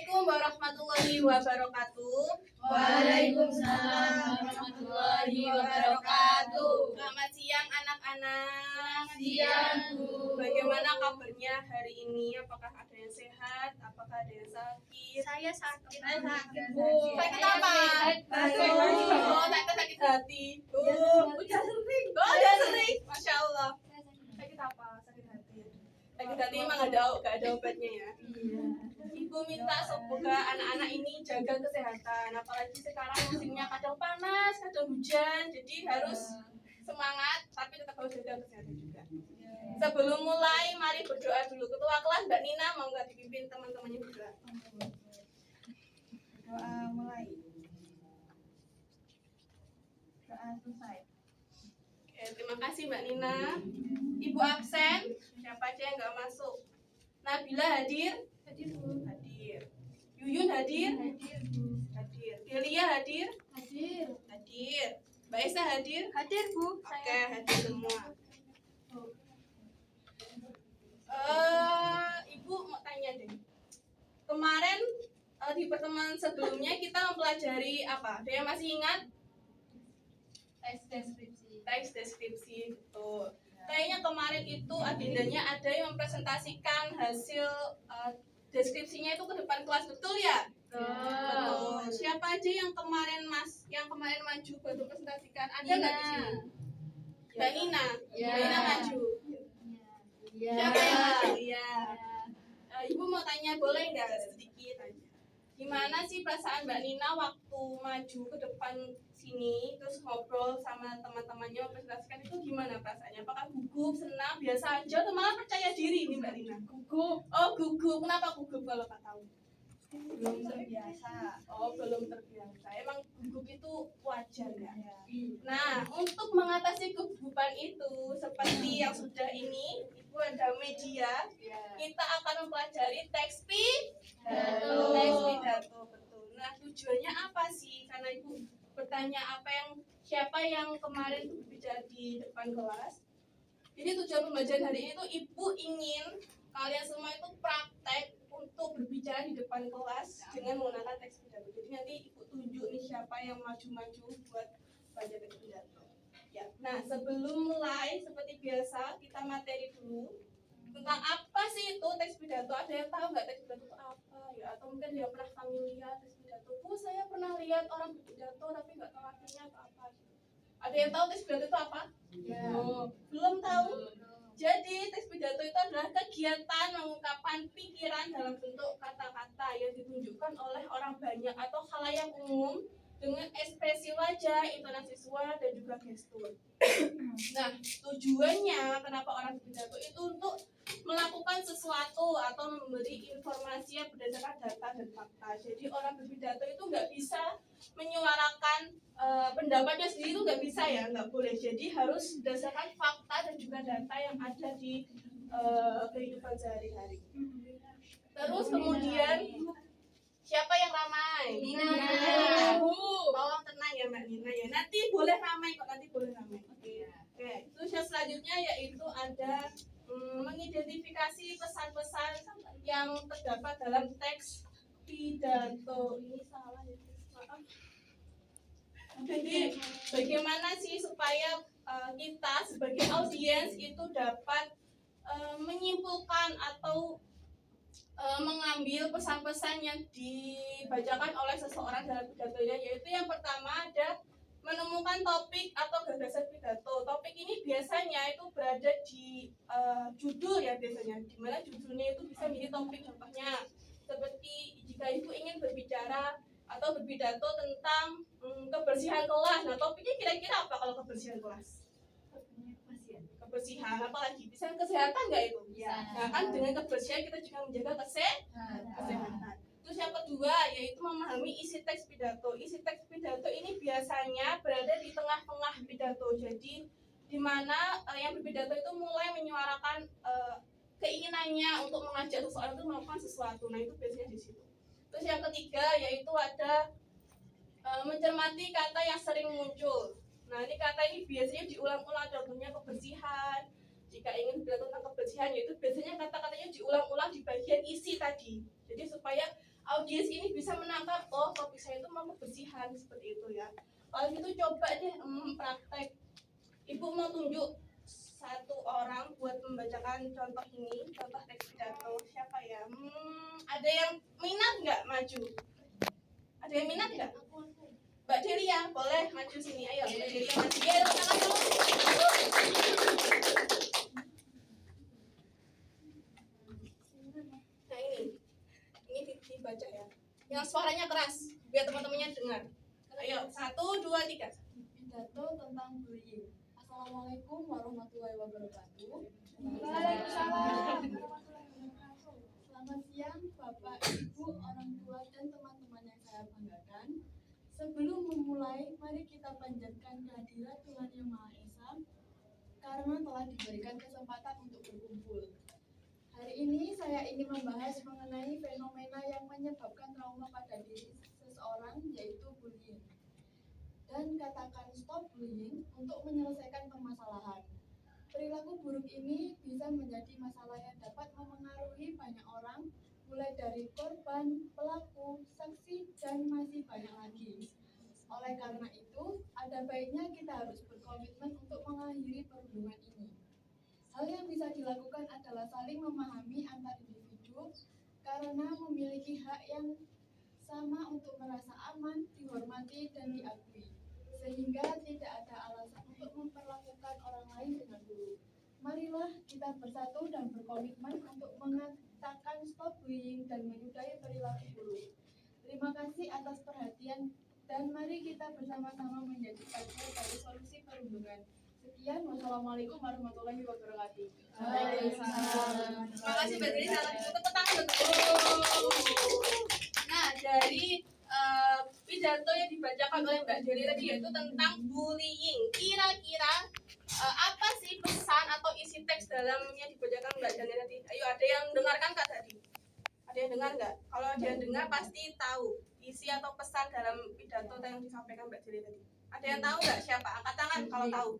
Assalamualaikum warahmatullahi wabarakatuh. Waalaikumsalam warahmatullahi wabarakatuh. Selamat siang anak-anak. Siang, Bu. Bagaimana kabarnya hari ini? Apakah ada yang sehat? Apakah ada yang sakit? Saya sakit. Bu. Sakit apa? Oh, sakit hati. Udah sering. Masya Allah. Sakit apa? Sakit hati. Sakit hati emang gak ada obatnya ya. Ibu minta semoga anak-anak ini jaga kesehatan. Apalagi sekarang musimnya kadang panas, kadang hujan. Jadi harus semangat, tapi tetap harus jaga kesehatan juga. Sebelum mulai, mari berdoa dulu. Ketua kelas Mbak Nina mau nggak dipimpin teman-temannya berdoa? Doa mulai. Doa selesai. Oke, terima kasih Mbak Nina. Ibu absen, siapa aja yang nggak masuk? Nabila hadir? Hadir. Yuyun hadir? Hadir. Delia hadir? Hadir. Mbak Esa hadir? Hadir, Bu. Oke, hadir semua. Ibu mau tanya deh. Kemarin di pertemuan sebelumnya kita mempelajari apa? Ada yang masih ingat? Teks deskripsi, betul. Kayaknya kemarin itu agendanya ada yang mempresentasikan hasil deskripsinya itu ke depan kelas, betul ya? Betul. Siapa aja yang kemarin maju buat mempresentasikan? Ada nggak di sini? Mbak Nina. Mbak Nina maju. Siapa yang maju? Iya. Ibu mau tanya, boleh nggak sedikit aja? Gimana sih perasaan Mbak Nina waktu maju ke depan sini terus ngobrol sama teman-temannya mempresentasikan, itu gimana perasaannya? Apakah gugup, senang, biasa aja atau malah percaya diri nih Mbak Nina? Gugup. Oh, gugup. Kenapa gugup kalau Kak tahu? Belum terbiasa. Oh, belum terbiasa. Emang gugup itu wajar ya? Nah, untuk mengatasi kegugupan itu seperti yang sudah ini, Ibu ada media. Kita akan mempelajari teks pidato. Betul. Nah, tujuannya apa sih? Karena Ibu bertanya siapa yang kemarin berbicara di depan kelas. Jadi tujuan pembelajaran hari ini tuh Ibu ingin kalian semua itu praktek untuk berbicara di depan kelas dengan menggunakan teks pidato. Jadi nanti Ibu tunjuk nih siapa yang maju-maju buat baca teks pidato. Ya. Nah, sebelum mulai seperti biasa kita materi dulu tentang apa sih itu teks pidato. Ada yang tahu nggak teks pidato itu apa ya? Atau mungkin dia pernah familiar teks pidato. Saya pernah lihat orang berpidato tapi nggak tahu artinya apa. Ada yang tahu teks pidato itu apa? Ya. Oh, belum tahu? Jadi teks pidato itu adalah kegiatan mengungkapkan pikiran dalam bentuk kata-kata yang ditunjukkan oleh orang banyak atau khalayak umum dengan ekspresi wajah, intonasi suara, dan juga gestur. Nah, tujuannya kenapa orang berpidato itu untuk melakukan sesuatu atau memberi informasi yang berdasarkan data dan fakta. Jadi orang berpidato itu nggak bisa menyuarakan pendapatnya sendiri, itu nggak bisa ya, nggak boleh. Jadi harus berdasarkan fakta dan juga data yang ada di kehidupan sehari-hari. Terus kemudian siapa yang ramai? Nina. Tolong tenang ya Mbak Nina ya. Nanti boleh ramai kok, Oke. Terus yang selanjutnya yaitu ada mengidentifikasi pesan-pesan yang terdapat dalam teks pidato. Ini salah ya. Maaf. Jadi bagaimana sih supaya kita sebagai audiens itu dapat menyimpulkan atau mengambil pesan-pesan yang dibacakan oleh seseorang dalam pidatonya, yaitu yang pertama ada menemukan topik atau gagasan pidato. Topik ini biasanya itu berada di judul ya, biasanya di mana judulnya itu bisa menjadi topik. Contohnya seperti jika Ibu ingin berbicara atau berpidato tentang kebersihan kelas. Nah, topiknya kira-kira apa kalau kebersihan kelas? Kebersihan, apalagi bisa kesehatan nggak itu? Ya. Nah, kan dengan kebersihan kita juga menjaga kesehatan. Terus yang kedua yaitu memahami isi teks pidato. Isi teks pidato ini biasanya berada di tengah-tengah pidato. Jadi di mana yang berpidato itu mulai menyuarakan keinginannya untuk mengajak seseorang itu melakukan sesuatu. Nah, itu biasanya di situ. Terus yang ketiga yaitu ada mencermati kata yang sering muncul. Nah, ini kata ini biasanya diulang-ulang, contohnya kebersihan. Jika ingin belajar tentang kebersihan, yaitu biasanya kata-katanya diulang-ulang di bagian isi tadi. Jadi supaya audiens ini bisa menangkap, oh topik saya itu mau kebersihan seperti itu ya. Kalau gitu coba deh praktek. Ibu mau tunjuk satu orang buat membacakan contoh ini, contoh teks pidato. Siapa ya? Ada yang minat nggak maju? Ada yang minat nggak? Mbak Delia, boleh maju sini. Ayo, Mbak Delia maju. Ya, tangan dulu. Nah ini dibaca ya. Yang suaranya keras, biar teman-temannya dengar. Ayo, 1, 2, 3. Pidato tentang bullying. Assalamualaikum warahmatullahi wabarakatuh. Waalaikumsalam. Selamat siang Bapak, Ibu, orang tua dan teman-teman yang saya banggakan. Sebelum memulai, mari kita panjatkan kehadiran Tuhan Yang Maha Esa karena telah diberikan kesempatan untuk berkumpul. Hari ini saya ingin membahas mengenai fenomena yang menyebabkan trauma pada diri seseorang, yaitu bullying. Dan katakan stop bullying untuk menyelesaikan permasalahan. Perilaku buruk ini bisa menjadi masalah yang dapat memengaruhi banyak orang, mulai dari korban, pelaku, saksi, dan masih banyak lagi. Oleh karena itu, ada baiknya kita harus berkomitmen untuk mengakhiri perhubungan ini. Hal yang bisa dilakukan adalah saling memahami antar individu karena memiliki hak yang sama untuk merasa aman, dihormati, dan diakui. Sehingga tidak ada alasan untuk memperlakukan orang lain dengan buruk. Marilah kita bersatu dan berkomitmen untuk mengatakan stop bullying dan menyudahi perilaku buruk. Terima kasih atas perhatian dan mari kita bersama-sama menjadi bagian dari solusi perundungan. Sekian, wassalamualaikum warahmatullahi wabarakatuh. Waalaikumsalam. Terima kasih Mbak Delia. Tepuk tangan untuk Nah, dari pidato yang dibacakan oleh Mbak Delia tadi yaitu tentang bullying. Kira-kira apa sih pesan atau isi teks dalam yang dibacakan Mbak Delia tadi? Ayo, ada yang dengarkan Kak tadi? Ada yang dengar nggak? Kalau ada yang dengar pasti tahu isi atau pesan dalam pidato yang disampaikan Mbak Delia tadi. Ada yang tahu nggak siapa? Angkat tangan kalau tahu.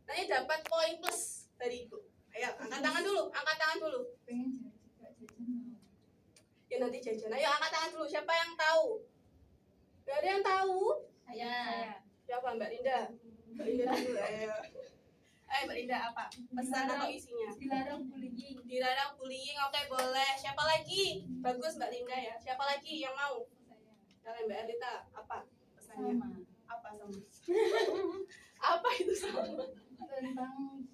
Nanti dapat poin plus dari Ibu. Ayo, angkat tangan dulu. Angkat tangan dulu. Ya nanti jajan. Ayo angkat tangan dulu. Siapa yang tahu? Gak ada yang tahu? Saya. Siapa Mbak Linda? Mbak Linda dulu. Ayo. Mbak Linda apa? Pesan atau isinya? Dilarang bullying. Dilarang bullying. Oke, boleh. Siapa lagi? Bagus Mbak Linda ya. Siapa lagi yang mau? Kalian Mbak Elita apa pesannya? Sama. Apa sama? Apa itu sama? Tentang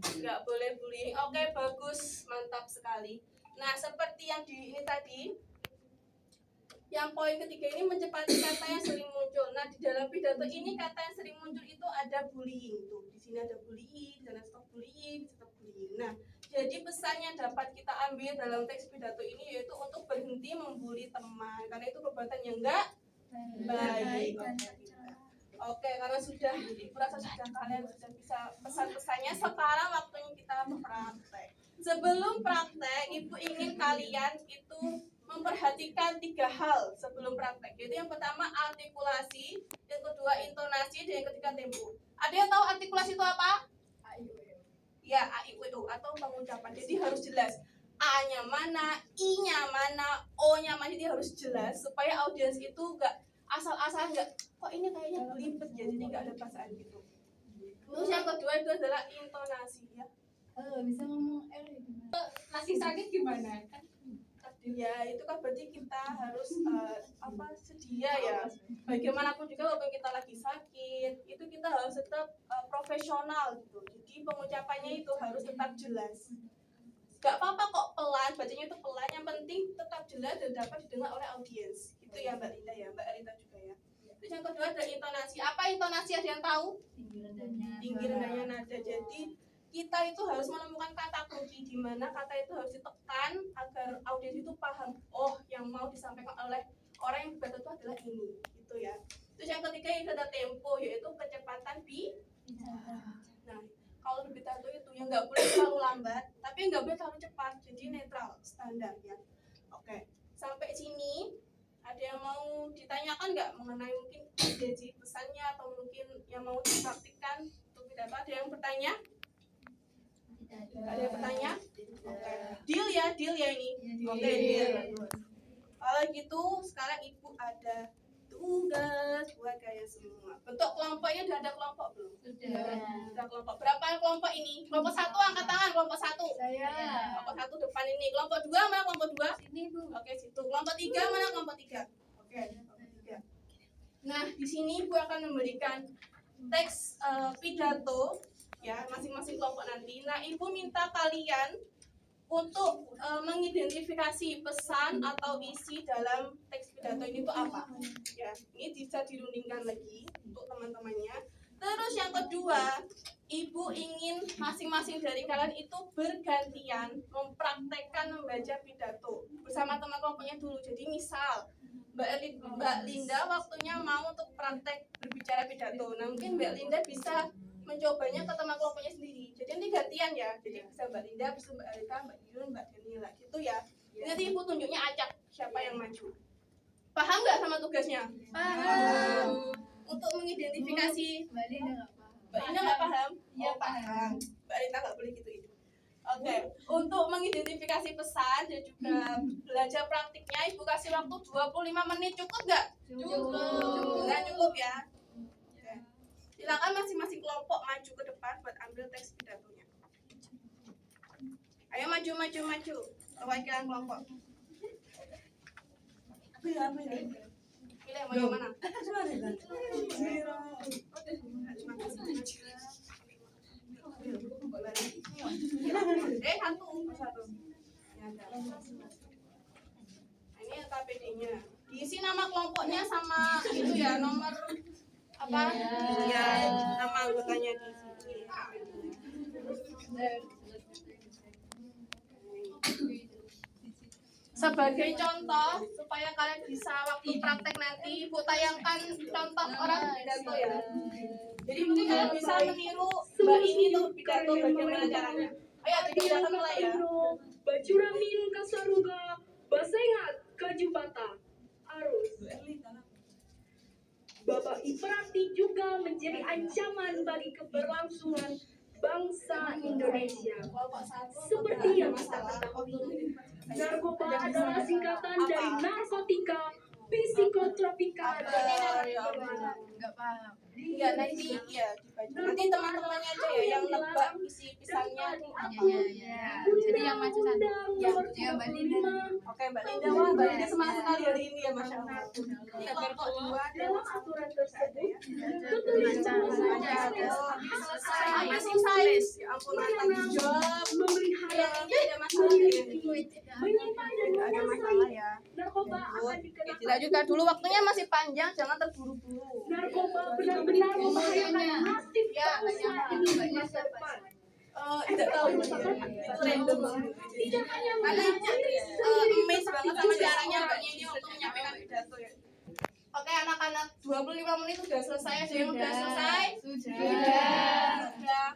Nggak boleh bullying. Oke, bagus, mantap sekali. Nah, seperti yang ini tadi, yang poin ketiga ini mencepati kata yang sering muncul. Nah, di dalam pidato ini kata yang sering muncul itu ada bullying. Tuh, di sini ada bullying, dan stop bullying, stop bullying. Nah, jadi pesan yang dapat kita ambil dalam teks pidato ini yaitu untuk berhenti membuli teman, karena itu perbuatan yang enggak baik. Oke, karena sudah kurasa sudah kalian sudah bisa pesan-pesannya, sekarang waktunya kita praktek. Sebelum praktek, Ibu ingin kalian itu memperhatikan 3 hal sebelum praktek. Jadi yang pertama artikulasi, yang kedua intonasi, dan yang ketiga tempo. Ada yang tahu artikulasi itu apa? Ya, a, i, u, e, atau pengucapan. Jadi harus jelas. A-nya mana, I-nya mana, O-nya mana, jadi harus jelas supaya audiens itu enggak asal-asal enggak, kok ini kayaknya belibet ya, jadi enggak ada perasaan gitu. Terus yang kedua itu adalah intonasi ya. bisa ngomong R Masih sakit gimana? Ya, itu kan berarti kita harus sedia ya. Bagaimanapun juga walaupun kita lagi sakit, itu kita harus tetap profesional gitu. Jadi pengucapannya itu harus tetap jelas. Gak apa-apa kok pelan, bacanya itu pelan, yang penting tetap jelas dan dapat didengar oleh audiens. Itu ya Mbak Linda ya, Mbak Rita juga ya. Terus yang kedua ada intonasi. Apa intonasi, ada yang tahu? Tinggi rendahnya nada. Jadi kita itu harus menemukan kata kunci di mana kata itu harus ditekan agar audiens itu paham, oh yang mau disampaikan oleh orang yang berkata itu adalah ini, gitu ya. Terus yang ketiga itu ada tempo, yaitu kecepatan bicara. Nah, kalau berbicara itu yang nggak boleh terlalu lambat, tapi nggak boleh terlalu cepat, jadi netral, standar ya. Oke, sampai sini ada yang mau ditanyakan nggak mengenai mungkin ide pesannya atau mungkin yang mau dipraktikkan untuk pidato? Ada yang bertanya? Ada yang bertanya? Oke. Deal ya ini. Oke, deal. Kalau gitu, sekarang Ibu ada tugas buat kalian semua. Bentuk kelompoknya udah ada kelompok belum? Sudah kelompok. Berapa kelompok ini? Kelompok 1 angkat tangan, kelompok 1. Saya. Kelompok 1 depan ini. Kelompok 2 mana kelompok 2? Sini Bu. Oke, situ. Kelompok 3 mana kelompok 3? Oke, kelompok 3. Nah, di sini Ibu akan memberikan teks pidato ya masing-masing kelompok nanti. Nah, Ibu minta kalian untuk mengidentifikasi pesan atau isi dalam teks pidato ini itu apa. Ya, ini bisa dirundingkan lagi untuk teman-temannya. Terus yang kedua, Ibu ingin masing-masing dari kalian itu bergantian mempraktekkan membaca pidato bersama teman kelompoknya dulu. Jadi misal Mbak Linda waktunya mau untuk praktek berbicara pidato. Nah, mungkin Mbak Linda bisa mencobanya ke teman kelompoknya sendiri. Jadi nanti gantian ya. Jadi bisa Mbak Linda, bisa Mbak Alika, Mbak Yun, Mbak Danila gitu ya. Nanti Ibu tunjuknya acak siapa yang maju. Paham nggak sama tugasnya? Paham. Untuk mengidentifikasi Mbak Linda nggak paham. Mbak Ina nggak paham? Iya, Oh, paham. Mbak Rita nggak boleh gitu itu. Oke, untuk mengidentifikasi pesan dan juga belajar praktiknya, Ibu kasih waktu 25 menit, cukup nggak? Cukup. Nggak cukup ya? Oke. Silakan masing-masing kelompok maju ke depan buat ambil teks pidatonya. Ayo maju. Perwakilan kelompok. Pilih mau yang mana? Satu. Ini KPD-nya. Diisi nama kelompoknya sama itu ya, nomor apa? Ya, nama anggotanya di sini. Sebagai contoh supaya kalian bisa waktu praktek nanti Ibu tayangkan contoh orang pidato ya. Jadi mungkin kalian bisa meniru Mbak ini tuh pidato bagaimana caranya. Ayo kita mulai ya. Bacuramin kasaruga basengat kajubata arus. Bapak Iprati juga menjadi ancaman bagi keberlangsungan bangsa Indonesia. Seperti yang kita ketahui, narkoba adalah singkatan dari narkotika, psikotropika, dan narkoba. Nggak paham. Enggak nanti ya dibaca. Nanti teman-temannya aja ya yang nebak isi pesannya. Iya. Jadi yang maju satu. Ya, Mbak Linda. Oke Mbak Linda, wah Mbak Linda semangat sekali hari ini ya Masya Allah. Ini kelompok 2 dan Dalam aturan tersebut, Baca. sampai selesai. Ya ampun, tanggung jawab. memelihara, Ini ada masalah ya. menyimpan dan Ada masalah menguasai ya. narkoba akan Ya, dikenakan. tidak juga dulu waktunya masih panjang, jangan terburu-buru. Narkoba benar-benar membahayakan nasib Ya, bangsa Mbaknya Indonesia siapa? depan. Tidak tahu itu random. Tidak hanya Karena menjadi amazed banget sama caranya mbaknya ini waktu menyampaikan pidato ya. Oke anak-anak 25 menit udah selesai, ada yang udah selesai? Sudah.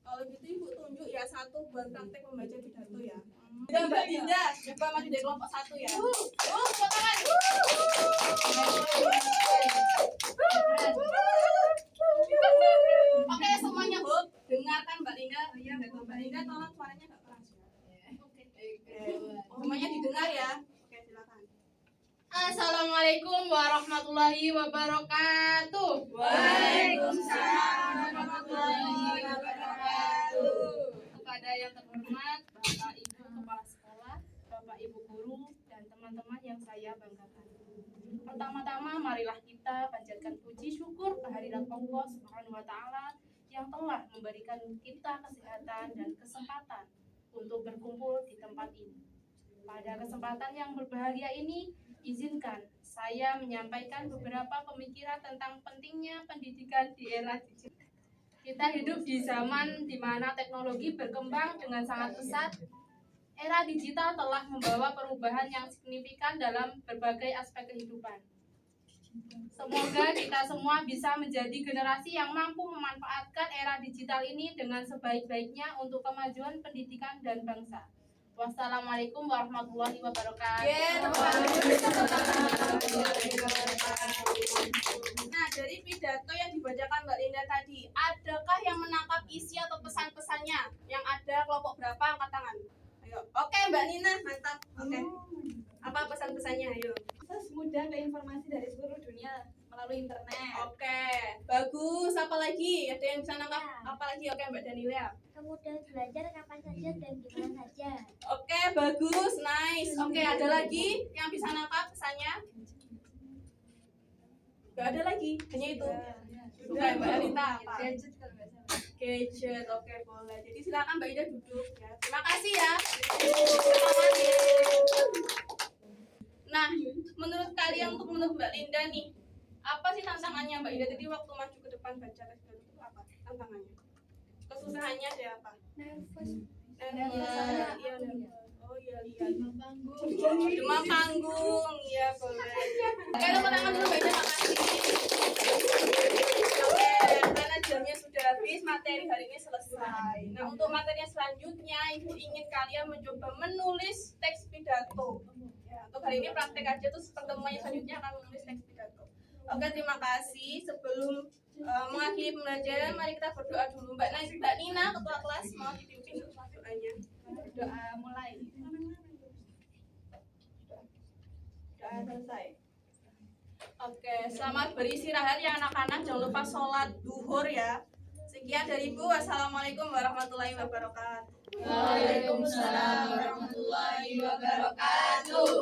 Kalau gitu Ibu tunjuk ya satu buat praktek membaca pidato ya. Udah Mbak Dinda, coba maju dari kelompok 1 ya. Tepuk tangan. Oke semuanya Hub, dengarkan Mbak Linda. Ya, Mbak Linda tolong suaranya nggak keras ya. Semuanya didengar ya. Oke silakan. Assalamualaikum warahmatullahi wabarakatuh. Waalaikumsalam warahmatullahi wabarakatuh. Kepada yang terhormat Bapak Ibu Kepala Sekolah, Bapak Ibu Guru, dan teman-teman yang saya banggakan. Pertama-tama marilah kita panjatkan puji syukur kehadirat Allah Subhanahu wa taala yang telah memberikan kita kesehatan dan kesempatan untuk berkumpul di tempat ini. Pada kesempatan yang berbahagia ini, izinkan saya menyampaikan beberapa pemikiran tentang pentingnya pendidikan di era digital. Kita hidup di zaman di mana teknologi berkembang dengan sangat pesat. Era digital telah membawa perubahan yang signifikan dalam berbagai aspek kehidupan. Semoga kita semua bisa menjadi generasi yang mampu memanfaatkan era digital ini dengan sebaik-baiknya untuk kemajuan pendidikan dan bangsa. Wassalamualaikum warahmatullahi wabarakatuh. Nah, dari pidato yang dibacakan Mbak Linda tadi, adakah yang menangkap isi atau pesan-pesannya? Yang ada kelompok berapa angkat tangan? Ayo. Oke, Mbak Nina, mantap. Oke. Apa pesan-pesannya? bahasanya, ayo. Akses mudah ke informasi dari seluruh dunia melalui internet. Oke, bagus. Apa lagi? Ada yang bisa nangkap? Apa lagi? Oke, Mbak Daniela. Kemudian belajar kapan saja dan di mana saja. Oke, bagus, nice. Oke, ada lagi yang bisa nangkap pesannya? Gak ada lagi, hanya itu. Oke, Mbak Rita apa? Gadget kalau nggak salah. Gadget, oke boleh. Jadi silakan Mbak Ida duduk ya. Terima kasih ya. Nah, menurut kalian untuk menurut Mbak Linda nih, apa sih tantangannya Mbak Ida? Jadi waktu maju ke depan baca tes baru itu apa tantangannya? Kesusahannya ada apa? Nervous. Iya, oh iya, Demam panggung. demam panggung, iya boleh. Oke, tepuk tangan dulu Mbak Ida, makasih. Oke, karena jamnya sudah habis, materi hari ini selesai. Nah, untuk materi yang selanjutnya, Ibu ingin kalian mencoba menulis teks pidato. Ya, untuk hari ini praktek aja, terus pertemuan yang selanjutnya akan menulis teks pidato. Oke, terima kasih. Sebelum mengakhiri pembelajaran, mari kita berdoa dulu. Mbak Nina, ketua kelas, mau dipimpin doanya. Doa mulai. Doa selesai. Oke, selamat beristirahat ya anak-anak. Jangan lupa sholat duhur ya. Sekian dari Ibu. Wassalamualaikum warahmatullahi wabarakatuh. Waalaikumsalam warahmatullahi wabarakatuh.